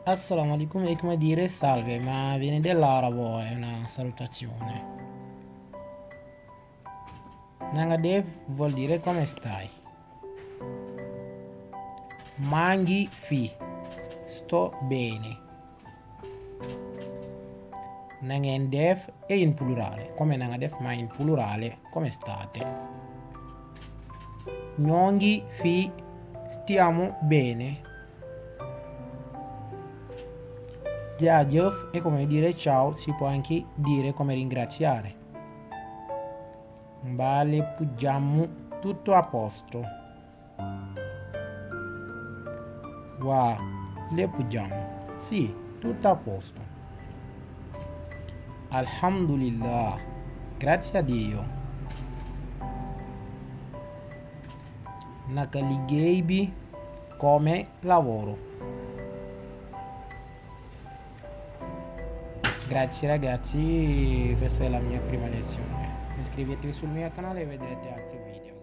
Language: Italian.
Assalamu alaikum è come dire salve, ma viene dall'arabo, è una salutazione. Nangadev vuol dire come stai. Mangi fi, sto bene. Nangendev è in plurale, come Nangadev ma in plurale, come state. Nyonghi fi, stiamo bene. Jajev è come dire ciao, si può anche dire come ringraziare. Mbale puggiamo, tutto a posto. Wa, le puggiamo, sì, tutto a posto. Alhamdulillah, grazie a Dio. Nakaligeibi, come lavoro. Grazie ragazzi, questa è la mia prima lezione. Iscrivetevi sul mio canale e vedrete altri video.